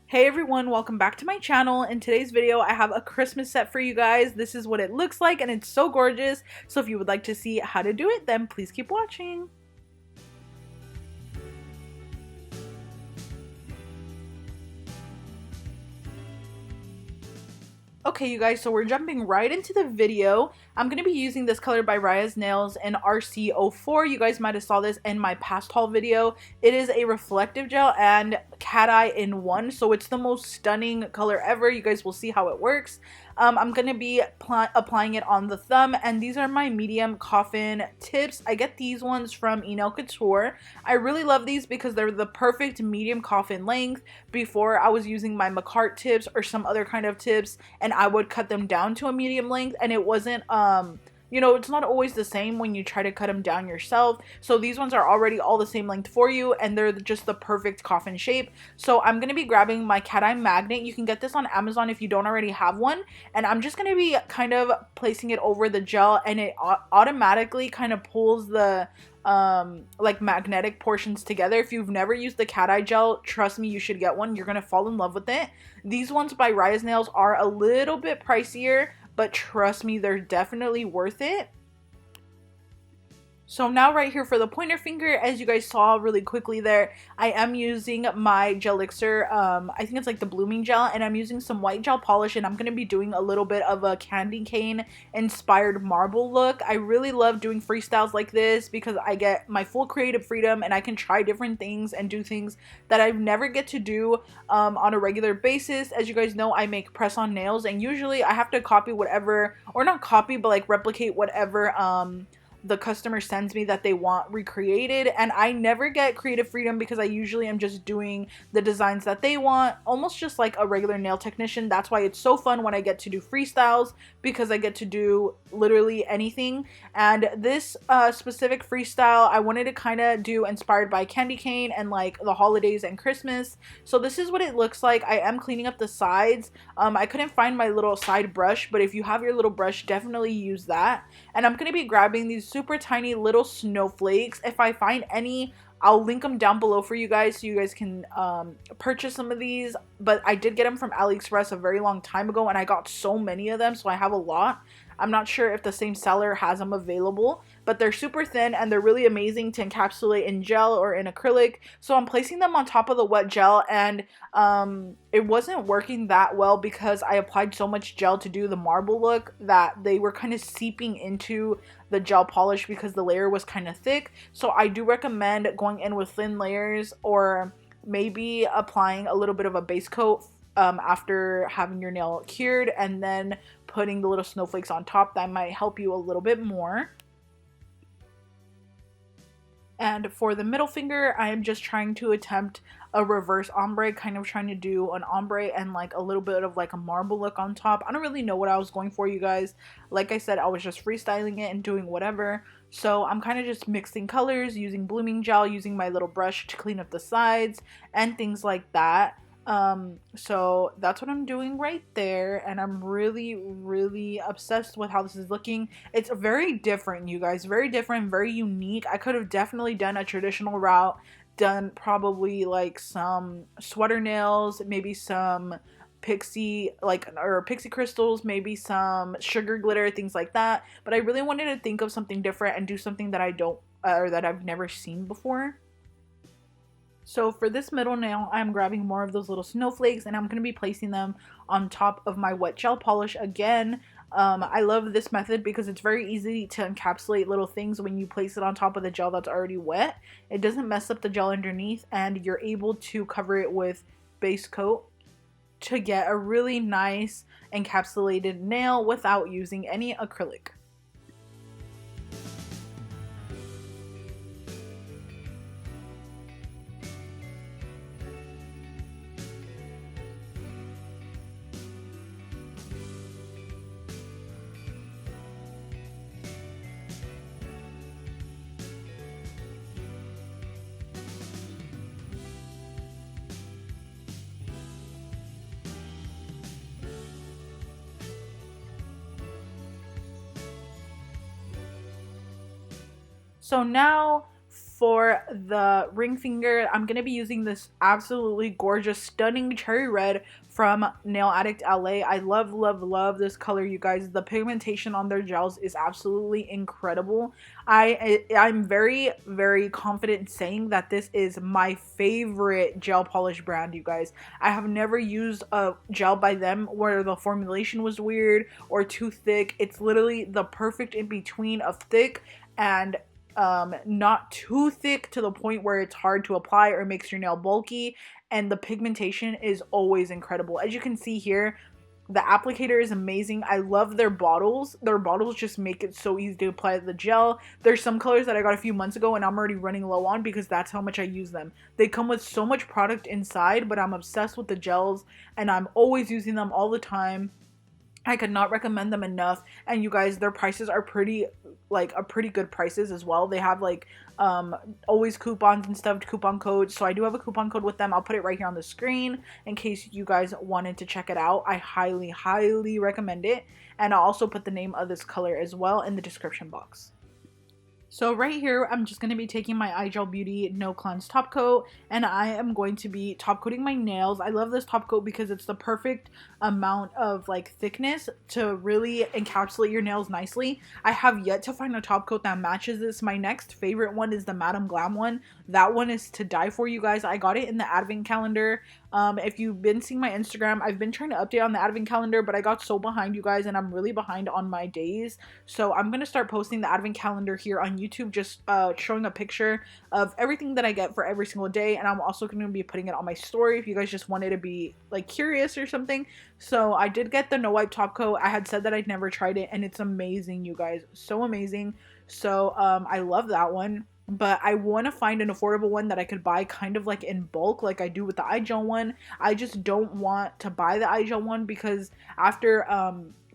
Hey everyone, welcome back to my channel. In today's video, I have a Christmas set for you guys. This is what it looks like and it's so gorgeous. So if you would like to see how to do it, then please keep watching. Okay, you guys, so we're jumping right into the video. I'm going to be using this color by Riyas Nails in RC04. You guys might have saw this in my past haul video. It is a reflective gel and cat eye in one, so it's the most stunning color ever. You guys will see how it works. I'm going to be applying it on the thumb, and these are my medium coffin tips. I get these ones from Nail Couture. I really love these because they're the perfect medium coffin length. Before, I was using my makartt tips or some other kind of tips, and I would cut them down to a medium length, and it wasn't you know, it's not always the same when you try to cut them down yourself. So these ones are already all the same length for you, and they're just the perfect coffin shape. So I'm going to be grabbing my cat eye magnet. You can get this on Amazon if you don't already have one. And I'm just going to be kind of placing it over the gel, and it automatically kind of pulls the like magnetic portions together. If you've never used the cat eye gel, trust me, you should get one. You're going to fall in love with it. These ones by Riyas Nails are a little bit pricier, but trust me, they're definitely worth it. So now right here for the pointer finger, as you guys saw really quickly there, I am using my Gelxer, I think it's like the blooming gel, and I'm using some white gel polish, and I'm going to be doing a little bit of a candy cane inspired marble look. I really love doing freestyles like this because I get my full creative freedom and I can try different things and do things that I never get to do on a regular basis. As you guys know, I make press-on nails, and usually I have to copy whatever, or not copy, but like replicate whatever the customer sends me that they want recreated, and I never get creative freedom because I usually am just doing the designs that they want, almost just like a regular nail technician. That's why it's so fun when I get to do freestyles, because I get to do literally anything. And this specific freestyle I wanted to kind of do inspired by candy cane and like the holidays and Christmas. So this is what it looks like. I am cleaning up the sides. I couldn't find my little side brush, but if you have your little brush, definitely use that. And I'm going to be grabbing these super tiny little snowflakes. If I find any, I'll link them down below for you guys so you guys can purchase some of these. But I did get them from AliExpress a very long time ago, and I got so many of them, so I have a lot. I'm not sure if the same seller has them available, but they're super thin and they're really amazing to encapsulate in gel or in acrylic. So I'm placing them on top of the wet gel, and it wasn't working that well because I applied so much gel to do the marble look that they were kind of seeping into the gel polish because the layer was kind of thick. So I do recommend going in with thin layers, or maybe applying a little bit of a base coat after having your nail cured, and then putting the little snowflakes on top. That might help you a little bit more. And for the middle finger, I am just trying to attempt a reverse ombre, kind of trying to do an ombre and like a little bit of like a marble look on top. I don't really know what I was going for, you guys. Like I said, I was just freestyling it and doing whatever. So I'm kind of just mixing colors, using blooming gel, using my little brush to clean up the sides and things like that. So that's what I'm doing right there, and I'm really obsessed with how this is looking. It's very different, you guys, very different, very unique. I could have definitely done a traditional route, done probably like some sweater nails, maybe some pixie pixie crystals, maybe some sugar glitter, things like that, but I really wanted to think of something different and do something that I don't or that I've never seen before. So for this middle nail, I'm grabbing more of those little snowflakes, and I'm going to be placing them on top of my wet gel polish again. I love this method because it's very easy to encapsulate little things when you place it on top of the gel that's already wet. It doesn't mess up the gel underneath, and you're able to cover it with base coat to get a really nice encapsulated nail without using any acrylic. So now For the ring finger, I'm going to be using this absolutely gorgeous, stunning cherry red from Nail Addict LA. I love, love, love this color, you guys. The pigmentation on their gels is absolutely incredible. I'm very, very confident in saying that this is my favorite gel polish brand, you guys. I have never used a gel by them where the formulation was weird or too thick. It's literally the perfect in between of thick and not too thick to the point where it's hard to apply or makes your nail bulky, and the pigmentation is always incredible. As you can see here, the applicator is amazing. I love their bottles. Their bottles just make it so easy to apply the gel. There's some colors that I got a few months ago and I'm already running low on because that's how much I use them. They come with so much product inside, but I'm obsessed with the gels and I'm always using them all the time. I could not recommend them enough. And you guys, their prices are pretty good prices as well. They have like always coupons and stuff, coupon codes. So I do have a coupon code with them. I'll put it right here on the screen in case you guys wanted to check it out. I highly, highly recommend it. And I'll also put the name of this color as well in the description box. So right here, I'm just going to be taking my iGel Beauty No Cleanse top coat and I am going to be top coating my nails. I love this top coat because it's the perfect amount of like thickness to really encapsulate your nails nicely. I have yet to find a top coat that matches this. My next favorite one is the Madame Glam one. That one is to die for, you guys. I got it in the advent calendar. If you've been seeing my Instagram, I've been trying to update on the advent calendar, but I got so behind, you guys, and I'm really behind on my days. So I'm going to start posting the advent calendar here on YouTube, just showing a picture of everything that I get for every single day. And I'm also going to be putting it on my story if you guys just wanted to be like curious or something. So I did get the no wipe top coat. I had said that I'd never tried it and it's amazing, you guys. So amazing. So I love that one. But I want to find an affordable one that I could buy kind of like in bulk like I do with the iGel one. I just don't want to buy the iGel one because after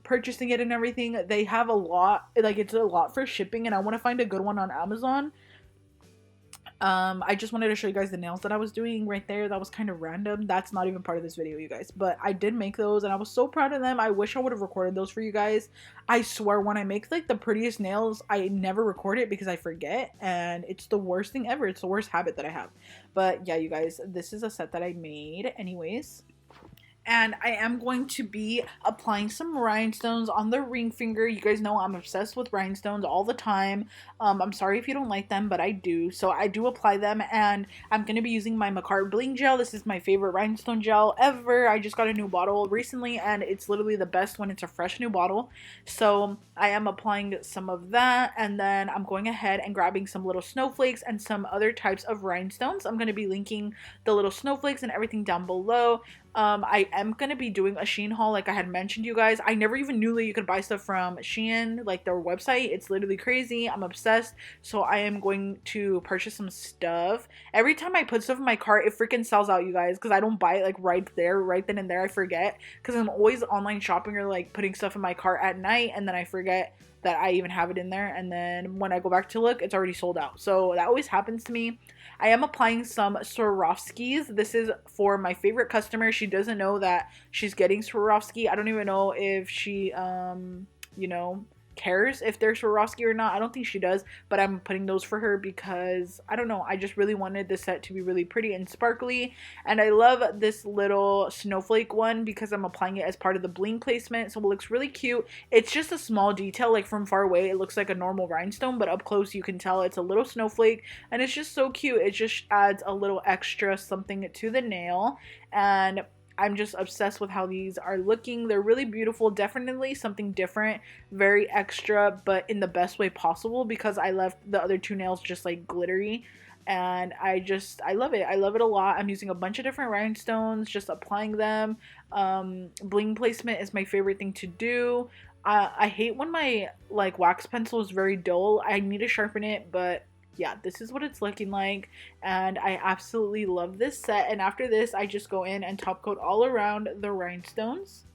purchasing it and everything, they have a lot, like it's a lot for shipping and I want to find a good one on Amazon. I just wanted to show you guys the nails that I was doing right there. That was kind of random. That's not even part of this video, you guys, but I did make those and I was so proud of them. I wish I would have recorded those for you guys. I swear when I make like the prettiest nails, I never record it because I forget and it's the worst thing ever. It's the worst habit that I have. But yeah, you guys, this is a set that I made anyways. And I am going to be applying some rhinestones on the ring finger. You guys know I'm obsessed with rhinestones all the time. I'm sorry if you don't like them, but I do. So I do apply them and I'm going to be using my Makartt bling gel. This is my favorite rhinestone gel ever. I just got a new bottle recently and it's literally the best when it's a fresh new bottle. So I am applying some of that and then I'm going ahead and grabbing some little snowflakes and some other types of rhinestones. I'm going to be linking the little snowflakes and everything down below. I am going to be doing a Shein haul like I had mentioned, you guys. I never even knew that you could buy stuff from Shein, like their website. It's literally crazy. I'm obsessed. So I am going to purchase some stuff. Every time I put stuff in my cart, it freaking sells out, you guys, because I don't buy it like right there, right then and there. I forget because I'm always online shopping or like putting stuff in my cart at night and then I forget that I even have it in there, and then when I go back to look, it's already sold out. So that always happens to me. I am applying some Swarovskis. This is for my favorite customer. She doesn't know that she's getting Swarovski. I don't even know if she you know, cares if they're Swarovski or not. I don't think she does, but I'm putting those for her because I don't know, I just really wanted this set to be really pretty and sparkly. And I love this little snowflake one because I'm applying it as part of the bling placement, so it looks really cute. It's just a small detail, like from far away it looks like a normal rhinestone, but up close you can tell it's a little snowflake and it's just so cute. It just adds a little extra something to the nail and I'm just obsessed with how these are looking. They're really beautiful. Definitely something different, very extra, but in the best way possible because I left the other two nails just like glittery. And I love it. I love it a lot. I'm using a bunch of different rhinestones, just applying them. Bling placement is my favorite thing to do. I hate when my like wax pencil is very dull. I need to sharpen it, but yeah, this is what it's looking like and I absolutely love this set. And after this I just go in and top coat all around the rhinestones.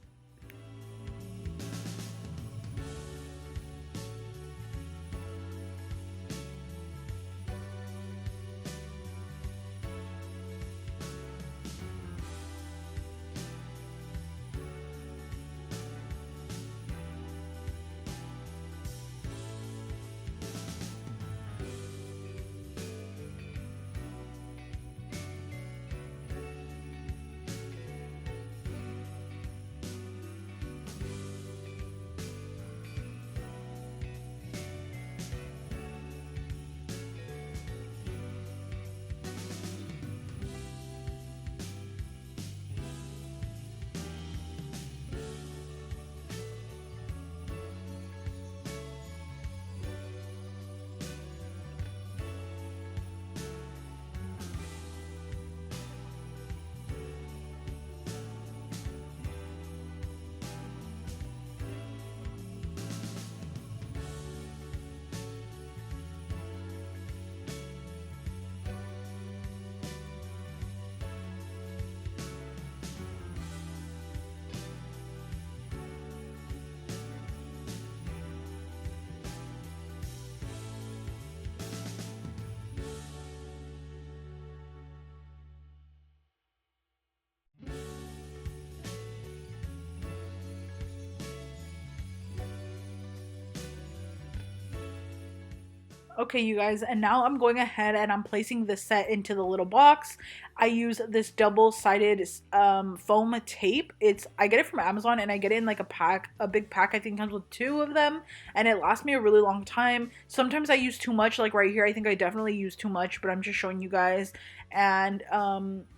Okay, you guys, and now I'm going ahead and I'm placing the set into the little box. I use this double-sided foam tape. I get it from Amazon and I get it in like a pack, a big pack. I think comes with 2 of them, and it lasts me a really long time. Sometimes I use too much, like right here. I think I definitely use too much, but I'm just showing you guys. And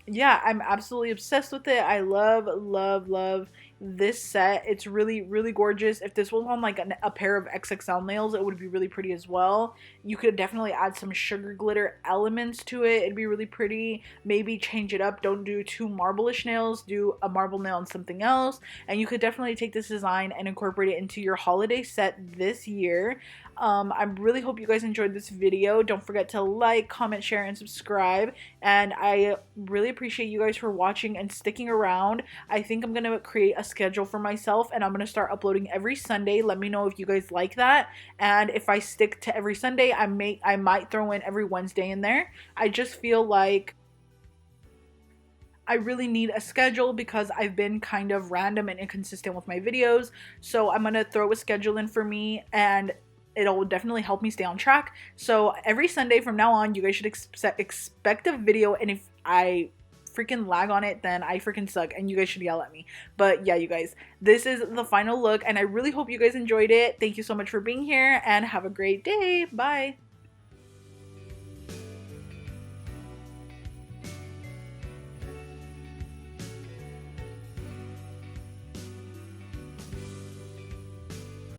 yeah, I'm absolutely obsessed with it. I love, love, love this set. It's really, really gorgeous. If this was on like a pair of XXL nails, it would be really pretty as well. You could definitely add some sugar glitter elements to it. It'd be really pretty. Maybe change it up. Don't do 2 marble-ish nails. Do a marble nail and something else. And you could definitely take this design and incorporate it into your holiday set this year. I really hope you guys enjoyed this video. Don't forget to like, comment, share, and subscribe. And I really appreciate you guys for watching and sticking around. I think I'm going to create a schedule for myself and I'm going to start uploading every Sunday. Let me know if you guys like that. And if I stick to every Sunday, I might throw in every Wednesday in there. I just feel like I really need a schedule because I've been kind of random and inconsistent with my videos. So I'm going to throw a schedule in for me, and it'll definitely help me stay on track. So every Sunday from now on, you guys should expect a video, and if I freaking lag on it, then I freaking suck and you guys should yell at me. But yeah, you guys, this is the final look and I really hope you guys enjoyed it. Thank you so much for being here and have a great day. Bye.